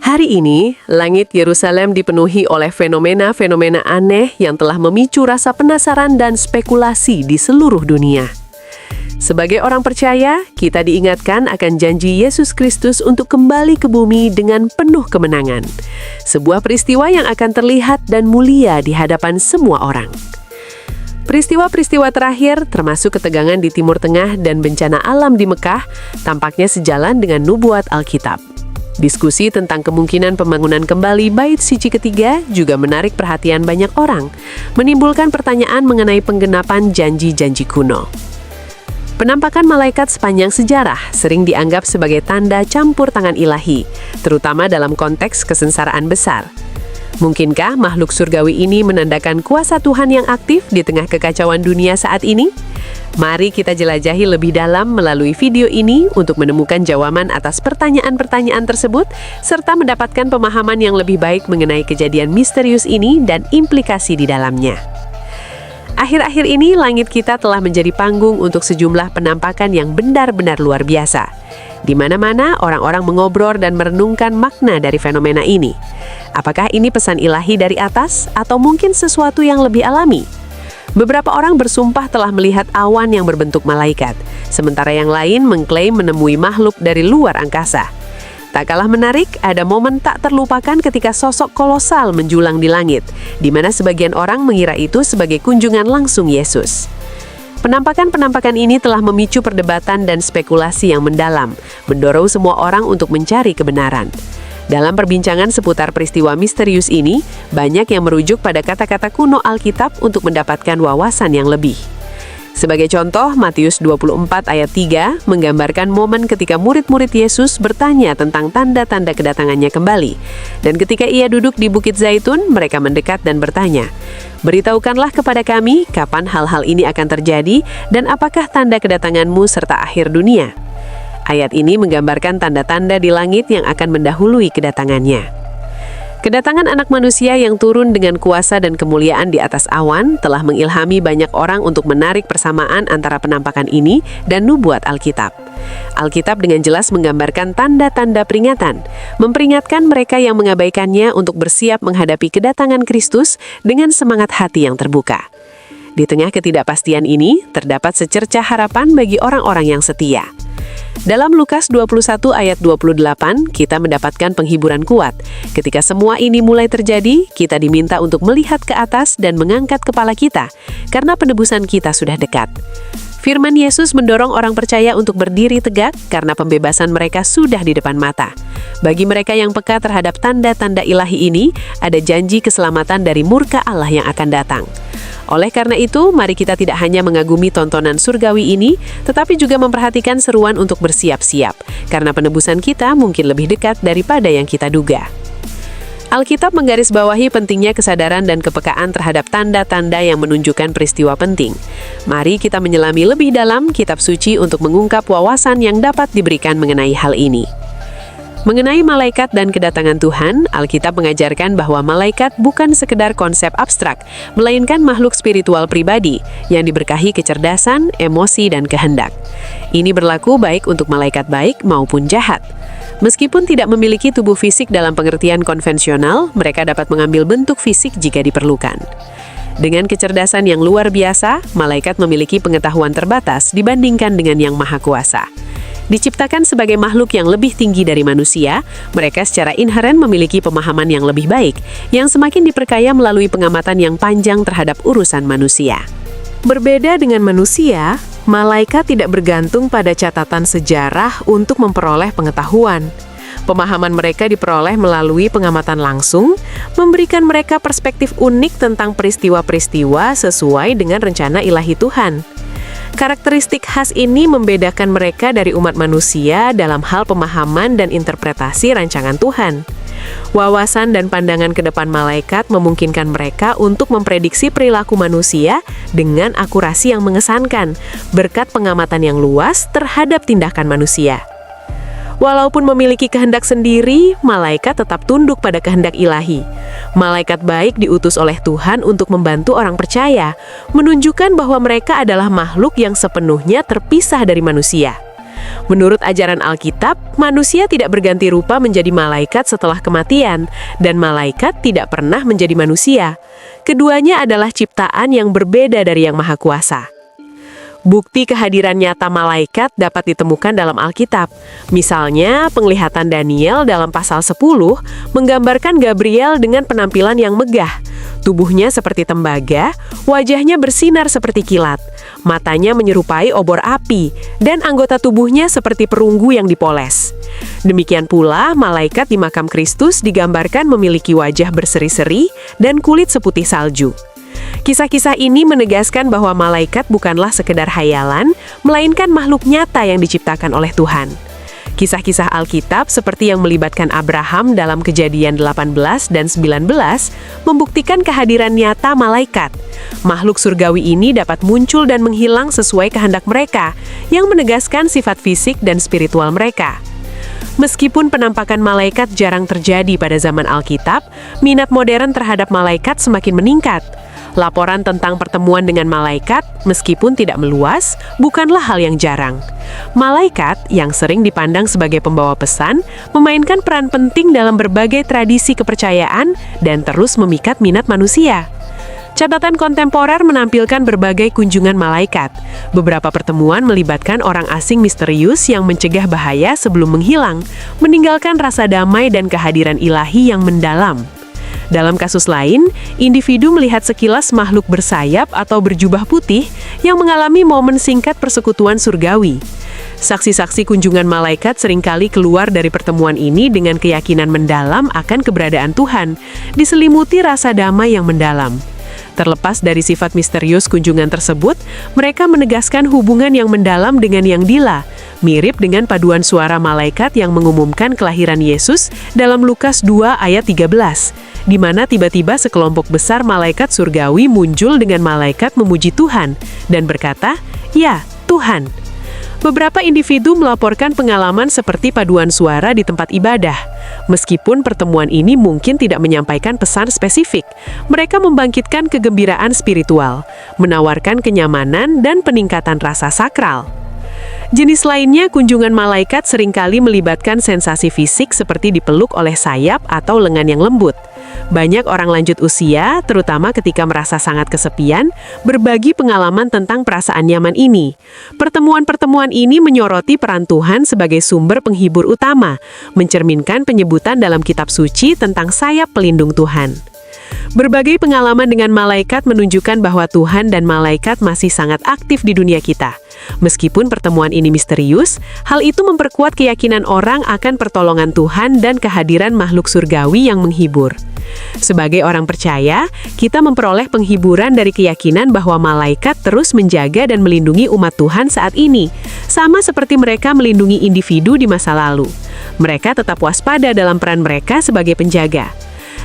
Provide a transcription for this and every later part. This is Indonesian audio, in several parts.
Hari ini, langit Yerusalem dipenuhi oleh fenomena-fenomena aneh yang telah memicu rasa penasaran dan spekulasi di seluruh dunia. Sebagai orang percaya, kita diingatkan akan janji Yesus Kristus untuk kembali ke bumi dengan penuh kemenangan. Sebuah peristiwa yang akan terlihat dan mulia di hadapan semua orang. Peristiwa-peristiwa terakhir, termasuk ketegangan di Timur Tengah dan bencana alam di Mekah, tampaknya sejalan dengan nubuat Alkitab. Diskusi tentang kemungkinan pembangunan kembali Bait Suci ketiga juga menarik perhatian banyak orang, menimbulkan pertanyaan mengenai penggenapan janji-janji kuno. Penampakan malaikat sepanjang sejarah sering dianggap sebagai tanda campur tangan ilahi, terutama dalam konteks kesengsaraan besar. Mungkinkah makhluk surgawi ini menandakan kuasa Tuhan yang aktif di tengah kekacauan dunia saat ini? Mari kita jelajahi lebih dalam melalui video ini untuk menemukan jawaban atas pertanyaan-pertanyaan tersebut, serta mendapatkan pemahaman yang lebih baik mengenai kejadian misterius ini dan implikasi di dalamnya. Akhir-akhir ini, langit kita telah menjadi panggung untuk sejumlah penampakan yang benar-benar luar biasa. Di mana-mana, orang-orang mengobrol dan merenungkan makna dari fenomena ini. Apakah ini pesan ilahi dari atas, atau mungkin sesuatu yang lebih alami? Beberapa orang bersumpah telah melihat awan yang berbentuk malaikat, sementara yang lain mengklaim menemui makhluk dari luar angkasa. Tak kalah menarik, ada momen tak terlupakan ketika sosok kolosal menjulang di langit, di mana sebagian orang mengira itu sebagai kunjungan langsung Yesus. Penampakan-penampakan ini telah memicu perdebatan dan spekulasi yang mendalam, mendorong semua orang untuk mencari kebenaran. Dalam perbincangan seputar peristiwa misterius ini, banyak yang merujuk pada kata-kata kuno Alkitab untuk mendapatkan wawasan yang lebih. Sebagai contoh, Matius 24 ayat 3 menggambarkan momen ketika murid-murid Yesus bertanya tentang tanda-tanda kedatangannya kembali. Dan ketika ia duduk di Bukit Zaitun, mereka mendekat dan bertanya, "Beritahukanlah kepada kami kapan hal-hal ini akan terjadi dan apakah tanda kedatanganmu serta akhir dunia?" Ayat ini menggambarkan tanda-tanda di langit yang akan mendahului kedatangannya. Kedatangan anak manusia yang turun dengan kuasa dan kemuliaan di atas awan telah mengilhami banyak orang untuk menarik persamaan antara penampakan ini dan nubuat Alkitab. Alkitab dengan jelas menggambarkan tanda-tanda peringatan, memperingatkan mereka yang mengabaikannya untuk bersiap menghadapi kedatangan Kristus dengan semangat hati yang terbuka. Di tengah ketidakpastian ini, terdapat secercah harapan bagi orang-orang yang setia. Dalam Lukas 21 ayat 28, kita mendapatkan penghiburan kuat. Ketika semua ini mulai terjadi, kita diminta untuk melihat ke atas dan mengangkat kepala kita, karena penebusan kita sudah dekat. Firman Yesus mendorong orang percaya untuk berdiri tegak karena pembebasan mereka sudah di depan mata. Bagi mereka yang peka terhadap tanda-tanda ilahi ini, ada janji keselamatan dari murka Allah yang akan datang. Oleh karena itu, mari kita tidak hanya mengagumi tontonan surgawi ini, tetapi juga memperhatikan seruan untuk bersiap-siap, karena penebusan kita mungkin lebih dekat daripada yang kita duga. Alkitab menggarisbawahi pentingnya kesadaran dan kepekaan terhadap tanda-tanda yang menunjukkan peristiwa penting. Mari kita menyelami lebih dalam kitab suci untuk mengungkap wawasan yang dapat diberikan mengenai hal ini. Mengenai malaikat dan kedatangan Tuhan, Alkitab mengajarkan bahwa malaikat bukan sekedar konsep abstrak, melainkan makhluk spiritual pribadi yang diberkahi kecerdasan, emosi, dan kehendak. Ini berlaku baik untuk malaikat baik maupun jahat. Meskipun tidak memiliki tubuh fisik dalam pengertian konvensional, mereka dapat mengambil bentuk fisik jika diperlukan. Dengan kecerdasan yang luar biasa, malaikat memiliki pengetahuan terbatas dibandingkan dengan yang maha kuasa. Diciptakan sebagai makhluk yang lebih tinggi dari manusia, mereka secara inheren memiliki pemahaman yang lebih baik, yang semakin diperkaya melalui pengamatan yang panjang terhadap urusan manusia. Berbeda dengan manusia, malaikat tidak bergantung pada catatan sejarah untuk memperoleh pengetahuan. Pemahaman mereka diperoleh melalui pengamatan langsung, memberikan mereka perspektif unik tentang peristiwa-peristiwa sesuai dengan rencana ilahi Tuhan. Karakteristik khas ini membedakan mereka dari umat manusia dalam hal pemahaman dan interpretasi rancangan Tuhan. Wawasan dan pandangan ke depan malaikat memungkinkan mereka untuk memprediksi perilaku manusia dengan akurasi yang mengesankan, berkat pengamatan yang luas terhadap tindakan manusia. Walaupun memiliki kehendak sendiri, malaikat tetap tunduk pada kehendak ilahi. Malaikat baik diutus oleh Tuhan untuk membantu orang percaya, menunjukkan bahwa mereka adalah makhluk yang sepenuhnya terpisah dari manusia. Menurut ajaran Alkitab, manusia tidak berganti rupa menjadi malaikat setelah kematian, dan malaikat tidak pernah menjadi manusia. Keduanya adalah ciptaan yang berbeda dari Yang Maha Kuasa. Bukti kehadiran nyata malaikat dapat ditemukan dalam Alkitab. Misalnya, penglihatan Daniel dalam pasal 10 menggambarkan Gabriel dengan penampilan yang megah. Tubuhnya seperti tembaga, wajahnya bersinar seperti kilat, matanya menyerupai obor api, dan anggota tubuhnya seperti perunggu yang dipoles. Demikian pula, malaikat di makam Kristus digambarkan memiliki wajah berseri-seri dan kulit seputih salju. Kisah-kisah ini menegaskan bahwa malaikat bukanlah sekedar hayalan, melainkan makhluk nyata yang diciptakan oleh Tuhan. Kisah-kisah Alkitab seperti yang melibatkan Abraham dalam Kejadian 18 dan 19 membuktikan kehadiran nyata malaikat. Makhluk surgawi ini dapat muncul dan menghilang sesuai kehendak mereka, yang menegaskan sifat fisik dan spiritual mereka. Meskipun penampakan malaikat jarang terjadi pada zaman Alkitab, minat modern terhadap malaikat semakin meningkat. Laporan tentang pertemuan dengan malaikat, meskipun tidak meluas, bukanlah hal yang jarang. Malaikat, yang sering dipandang sebagai pembawa pesan, memainkan peran penting dalam berbagai tradisi kepercayaan dan terus memikat minat manusia. Catatan kontemporer menampilkan berbagai kunjungan malaikat. Beberapa pertemuan melibatkan orang asing misterius yang mencegah bahaya sebelum menghilang, meninggalkan rasa damai dan kehadiran ilahi yang mendalam. Dalam kasus lain, individu melihat sekilas makhluk bersayap atau berjubah putih yang mengalami momen singkat persekutuan surgawi. Saksi-saksi kunjungan malaikat seringkali keluar dari pertemuan ini dengan keyakinan mendalam akan keberadaan Tuhan, diselimuti rasa damai yang mendalam. Terlepas dari sifat misterius kunjungan tersebut, mereka menegaskan hubungan yang mendalam dengan yang dila, mirip dengan paduan suara malaikat yang mengumumkan kelahiran Yesus dalam Lukas 2 ayat 13, di mana tiba-tiba sekelompok besar malaikat surgawi muncul dengan malaikat memuji Tuhan dan berkata, "Ya, Tuhan." Beberapa individu melaporkan pengalaman seperti paduan suara di tempat ibadah. Meskipun pertemuan ini mungkin tidak menyampaikan pesan spesifik, mereka membangkitkan kegembiraan spiritual, menawarkan kenyamanan dan peningkatan rasa sakral. Jenis lainnya, kunjungan malaikat seringkali melibatkan sensasi fisik seperti dipeluk oleh sayap atau lengan yang lembut. Banyak orang lanjut usia, terutama ketika merasa sangat kesepian, berbagi pengalaman tentang perasaan nyaman ini. Pertemuan-pertemuan ini menyoroti peran Tuhan sebagai sumber penghibur utama, mencerminkan penyebutan dalam kitab suci tentang sayap pelindung Tuhan. Berbagai pengalaman dengan malaikat menunjukkan bahwa Tuhan dan malaikat masih sangat aktif di dunia kita. Meskipun pertemuan ini misterius, hal itu memperkuat keyakinan orang akan pertolongan Tuhan dan kehadiran makhluk surgawi yang menghibur. Sebagai orang percaya, kita memperoleh penghiburan dari keyakinan bahwa malaikat terus menjaga dan melindungi umat Tuhan saat ini, sama seperti mereka melindungi individu di masa lalu. Mereka tetap waspada dalam peran mereka sebagai penjaga.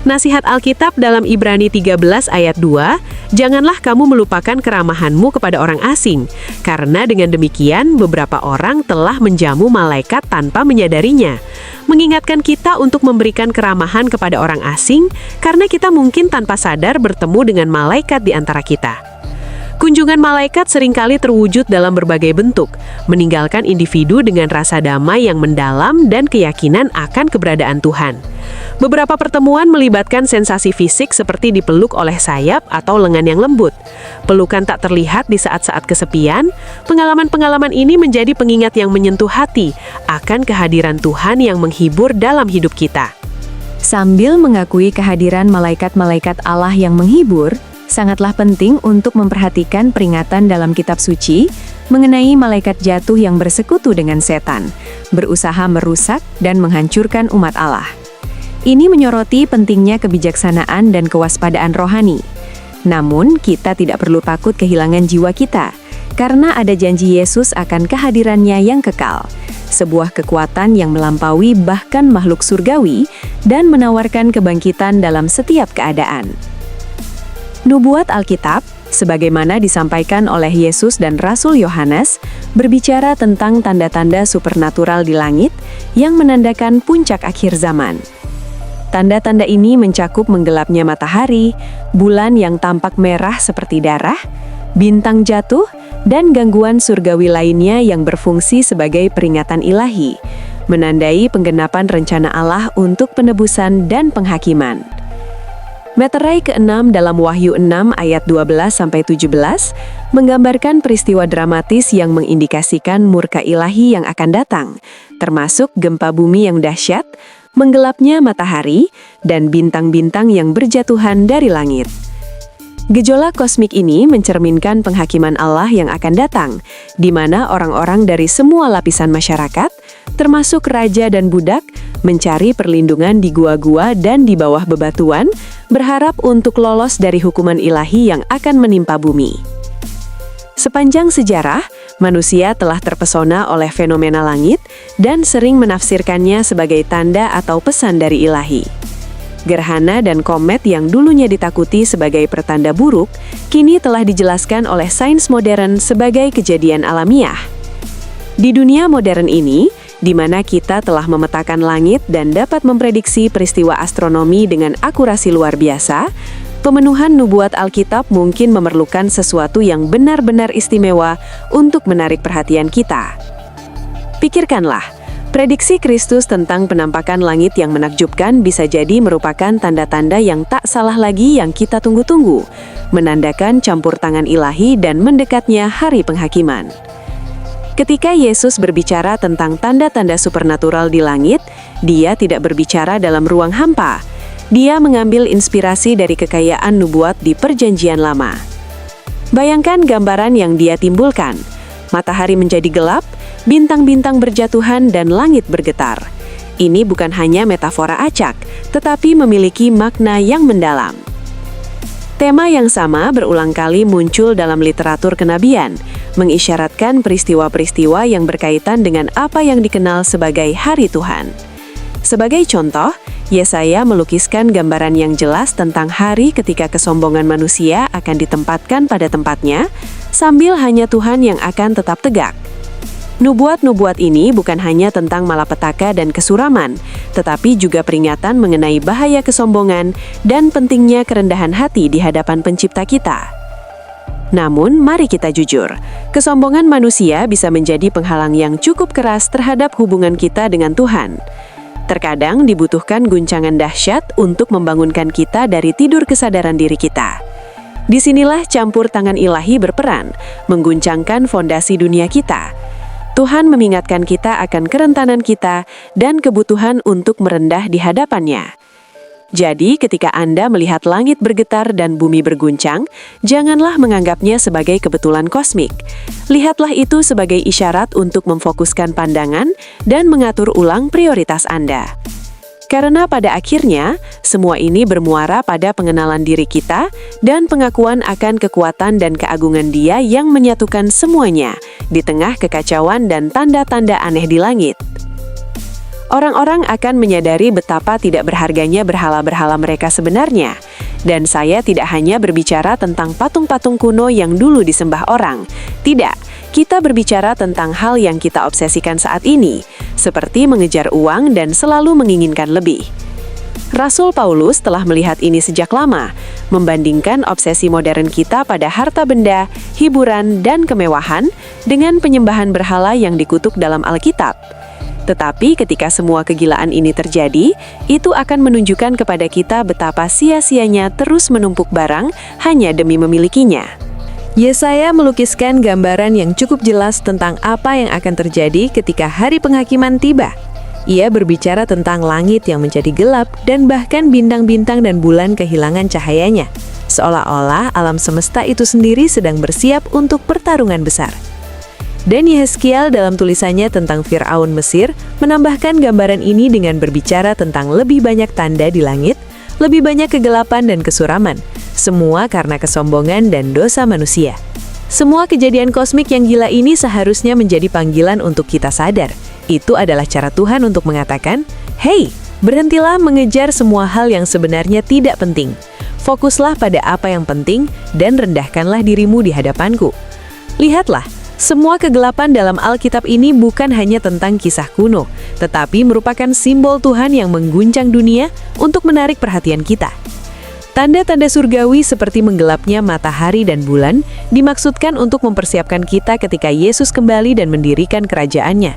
Nasihat Alkitab dalam Ibrani 13 ayat 2, "Janganlah kamu melupakan keramahanmu kepada orang asing, karena dengan demikian beberapa orang telah menjamu malaikat tanpa menyadarinya." Mengingatkan kita untuk memberikan keramahan kepada orang asing, karena kita mungkin tanpa sadar bertemu dengan malaikat di antara kita. Kunjungan malaikat seringkali terwujud dalam berbagai bentuk, meninggalkan individu dengan rasa damai yang mendalam dan keyakinan akan keberadaan Tuhan. Beberapa pertemuan melibatkan sensasi fisik seperti dipeluk oleh sayap atau lengan yang lembut. Pelukan tak terlihat di saat-saat kesepian, pengalaman-pengalaman ini menjadi pengingat yang menyentuh hati akan kehadiran Tuhan yang menghibur dalam hidup kita. Sambil mengakui kehadiran malaikat-malaikat Allah yang menghibur, sangatlah penting untuk memperhatikan peringatan dalam kitab suci mengenai malaikat jatuh yang bersekutu dengan setan, berusaha merusak dan menghancurkan umat Allah. Ini menyoroti pentingnya kebijaksanaan dan kewaspadaan rohani. Namun, kita tidak perlu takut kehilangan jiwa kita, karena ada janji Yesus akan kehadirannya yang kekal, sebuah kekuatan yang melampaui bahkan makhluk surgawi dan menawarkan kebangkitan dalam setiap keadaan. Nubuat Alkitab, sebagaimana disampaikan oleh Yesus dan Rasul Yohanes, berbicara tentang tanda-tanda supernatural di langit yang menandakan puncak akhir zaman. Tanda-tanda ini mencakup menggelapnya matahari, bulan yang tampak merah seperti darah, bintang jatuh, dan gangguan surgawi lainnya yang berfungsi sebagai peringatan ilahi, menandai penggenapan rencana Allah untuk penebusan dan penghakiman. Meterai ke-6 dalam Wahyu 6 ayat 12-17 menggambarkan peristiwa dramatis yang mengindikasikan murka ilahi yang akan datang, termasuk gempa bumi yang dahsyat, menggelapnya matahari, dan bintang-bintang yang berjatuhan dari langit. Gejolak kosmik ini mencerminkan penghakiman Allah yang akan datang, di mana orang-orang dari semua lapisan masyarakat, termasuk raja dan budak, mencari perlindungan di gua-gua dan di bawah bebatuan, berharap untuk lolos dari hukuman ilahi yang akan menimpa bumi. Sepanjang sejarah, manusia telah terpesona oleh fenomena langit dan sering menafsirkannya sebagai tanda atau pesan dari ilahi. Gerhana dan komet yang dulunya ditakuti sebagai pertanda buruk, kini telah dijelaskan oleh sains modern sebagai kejadian alamiah. Di dunia modern ini, di mana kita telah memetakan langit dan dapat memprediksi peristiwa astronomi dengan akurasi luar biasa, pemenuhan nubuat Alkitab mungkin memerlukan sesuatu yang benar-benar istimewa untuk menarik perhatian kita. Pikirkanlah, prediksi Kristus tentang penampakan langit yang menakjubkan bisa jadi merupakan tanda-tanda yang tak salah lagi yang kita tunggu-tunggu, menandakan campur tangan ilahi dan mendekatnya hari penghakiman. Ketika Yesus berbicara tentang tanda-tanda supernatural di langit, Dia tidak berbicara dalam ruang hampa. Dia mengambil inspirasi dari kekayaan nubuat di Perjanjian Lama. Bayangkan gambaran yang Dia timbulkan. Matahari menjadi gelap, bintang-bintang berjatuhan dan langit bergetar. Ini bukan hanya metafora acak, tetapi memiliki makna yang mendalam. Tema yang sama berulang kali muncul dalam literatur kenabian, mengisyaratkan peristiwa-peristiwa yang berkaitan dengan apa yang dikenal sebagai Hari Tuhan. Sebagai contoh, Yesaya melukiskan gambaran yang jelas tentang hari ketika kesombongan manusia akan ditempatkan pada tempatnya, sambil hanya Tuhan yang akan tetap tegak. Nubuat-nubuat ini bukan hanya tentang malapetaka dan kesuraman, tetapi juga peringatan mengenai bahaya kesombongan dan pentingnya kerendahan hati di hadapan Pencipta kita. Namun, mari kita jujur, kesombongan manusia bisa menjadi penghalang yang cukup keras terhadap hubungan kita dengan Tuhan. Terkadang dibutuhkan guncangan dahsyat untuk membangunkan kita dari tidur kesadaran diri kita. Disinilah campur tangan ilahi berperan, mengguncangkan fondasi dunia kita. Tuhan mengingatkan kita akan kerentanan kita dan kebutuhan untuk merendah di hadapan-Nya. Jadi, ketika Anda melihat langit bergetar dan bumi berguncang, janganlah menganggapnya sebagai kebetulan kosmik. Lihatlah itu sebagai isyarat untuk memfokuskan pandangan dan mengatur ulang prioritas Anda. Karena pada akhirnya, semua ini bermuara pada pengenalan diri kita dan pengakuan akan kekuatan dan keagungan Dia yang menyatukan semuanya di tengah kekacauan dan tanda-tanda aneh di langit. Orang-orang akan menyadari betapa tidak berharganya berhala-berhala mereka sebenarnya. Dan saya tidak hanya berbicara tentang patung-patung kuno yang dulu disembah orang. Tidak, kita berbicara tentang hal yang kita obsesikan saat ini, seperti mengejar uang dan selalu menginginkan lebih. Rasul Paulus telah melihat ini sejak lama, membandingkan obsesi modern kita pada harta benda, hiburan, dan kemewahan dengan penyembahan berhala yang dikutuk dalam Alkitab. Tetapi ketika semua kegilaan ini terjadi, itu akan menunjukkan kepada kita betapa sia-sianya terus menumpuk barang hanya demi memilikinya. Yesaya melukiskan gambaran yang cukup jelas tentang apa yang akan terjadi ketika hari penghakiman tiba. Ia berbicara tentang langit yang menjadi gelap dan bahkan bintang-bintang dan bulan kehilangan cahayanya. Seolah-olah alam semesta itu sendiri sedang bersiap untuk pertarungan besar. Dan Yehezkiel dalam tulisannya tentang Firaun Mesir menambahkan gambaran ini dengan berbicara tentang lebih banyak tanda di langit, lebih banyak kegelapan dan kesuraman, semua karena kesombongan dan dosa manusia. Semua kejadian kosmik yang gila ini seharusnya menjadi panggilan untuk kita sadar. Itu adalah cara Tuhan untuk mengatakan, "Hei, berhentilah mengejar semua hal yang sebenarnya tidak penting. Fokuslah pada apa yang penting dan rendahkanlah dirimu di hadapanku." Lihatlah, semua kegelapan dalam Alkitab ini bukan hanya tentang kisah kuno, tetapi merupakan simbol Tuhan yang mengguncang dunia untuk menarik perhatian kita. Tanda-tanda surgawi seperti menggelapnya matahari dan bulan dimaksudkan untuk mempersiapkan kita ketika Yesus kembali dan mendirikan kerajaannya.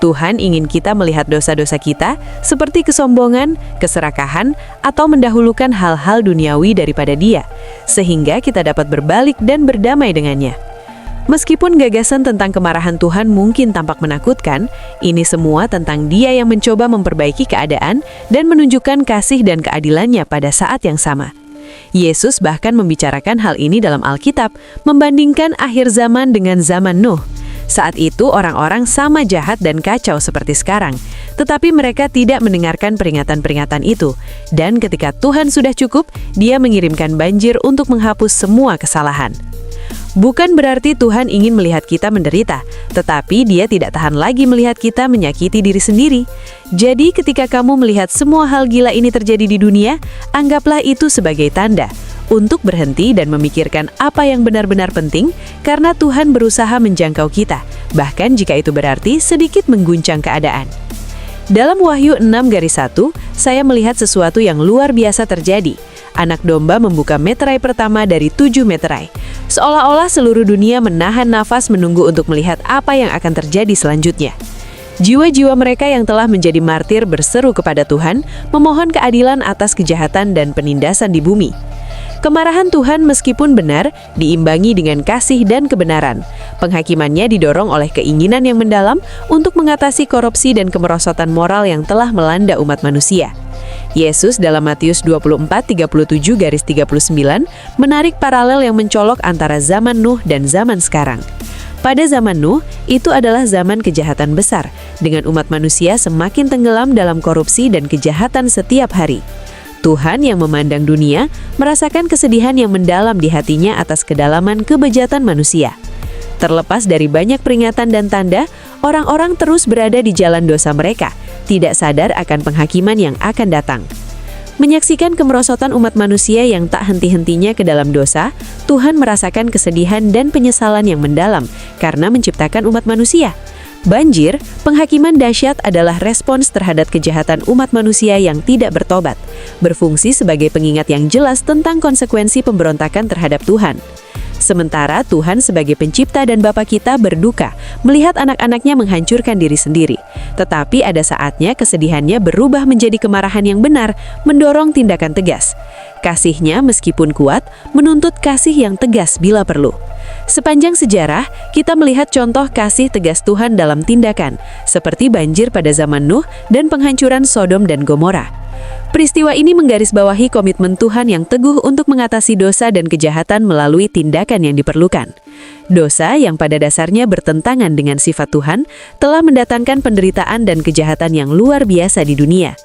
Tuhan ingin kita melihat dosa-dosa kita seperti kesombongan, keserakahan, atau mendahulukan hal-hal duniawi daripada Dia, sehingga kita dapat berbalik dan berdamai dengannya. Meskipun gagasan tentang kemarahan Tuhan mungkin tampak menakutkan, ini semua tentang Dia yang mencoba memperbaiki keadaan dan menunjukkan kasih dan keadilannya pada saat yang sama. Yesus bahkan membicarakan hal ini dalam Alkitab, membandingkan akhir zaman dengan zaman Nuh. Saat itu orang-orang sama jahat dan kacau seperti sekarang, tetapi mereka tidak mendengarkan peringatan-peringatan itu. Dan ketika Tuhan sudah cukup, Dia mengirimkan banjir untuk menghapus semua kesalahan. Bukan berarti Tuhan ingin melihat kita menderita, tetapi Dia tidak tahan lagi melihat kita menyakiti diri sendiri. Jadi ketika kamu melihat semua hal gila ini terjadi di dunia, anggaplah itu sebagai tanda untuk berhenti dan memikirkan apa yang benar-benar penting, karena Tuhan berusaha menjangkau kita, bahkan jika itu berarti sedikit mengguncang keadaan. Dalam Wahyu 6:1, saya melihat sesuatu yang luar biasa terjadi. Anak domba membuka meterai pertama dari 7 meterai. Seolah-olah seluruh dunia menahan nafas menunggu untuk melihat apa yang akan terjadi selanjutnya. Jiwa-jiwa mereka yang telah menjadi martir berseru kepada Tuhan, memohon keadilan atas kejahatan dan penindasan di bumi. Kemarahan Tuhan meskipun benar, diimbangi dengan kasih dan kebenaran. Penghakimannya didorong oleh keinginan yang mendalam untuk mengatasi korupsi dan kemerosotan moral yang telah melanda umat manusia. Yesus dalam Matius 24:37-39 menarik paralel yang mencolok antara zaman Nuh dan zaman sekarang. Pada zaman Nuh, itu adalah zaman kejahatan besar, dengan umat manusia semakin tenggelam dalam korupsi dan kejahatan setiap hari. Tuhan yang memandang dunia, merasakan kesedihan yang mendalam di hatinya atas kedalaman kebejatan manusia. Terlepas dari banyak peringatan dan tanda, orang-orang terus berada di jalan dosa mereka, tidak sadar akan penghakiman yang akan datang. Menyaksikan kemerosotan umat manusia yang tak henti-hentinya ke dalam dosa, Tuhan merasakan kesedihan dan penyesalan yang mendalam karena menciptakan umat manusia. Banjir, penghakiman dahsyat adalah respons terhadap kejahatan umat manusia yang tidak bertobat, berfungsi sebagai pengingat yang jelas tentang konsekuensi pemberontakan terhadap Tuhan. Sementara Tuhan sebagai pencipta dan Bapa kita berduka melihat anak-anaknya menghancurkan diri sendiri. Tetapi ada saatnya kesedihannya berubah menjadi kemarahan yang benar, mendorong tindakan tegas. Kasihnya meskipun kuat, menuntut kasih yang tegas bila perlu. Sepanjang sejarah, kita melihat contoh kasih tegas Tuhan dalam tindakan, seperti banjir pada zaman Nuh dan penghancuran Sodom dan Gomora. Peristiwa ini menggarisbawahi komitmen Tuhan yang teguh untuk mengatasi dosa dan kejahatan melalui tindakan yang diperlukan. Dosa yang pada dasarnya bertentangan dengan sifat Tuhan telah mendatangkan penderitaan dan kejahatan yang luar biasa di dunia.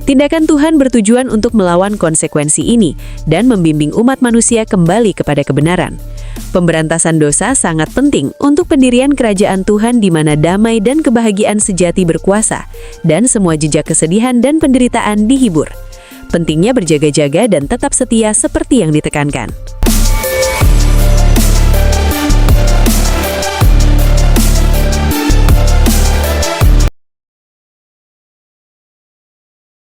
Tindakan Tuhan bertujuan untuk melawan konsekuensi ini dan membimbing umat manusia kembali kepada kebenaran. Pemberantasan dosa sangat penting untuk pendirian kerajaan Tuhan di mana damai dan kebahagiaan sejati berkuasa, dan semua jejak kesedihan dan penderitaan dihibur. Pentingnya berjaga-jaga dan tetap setia seperti yang ditekankan.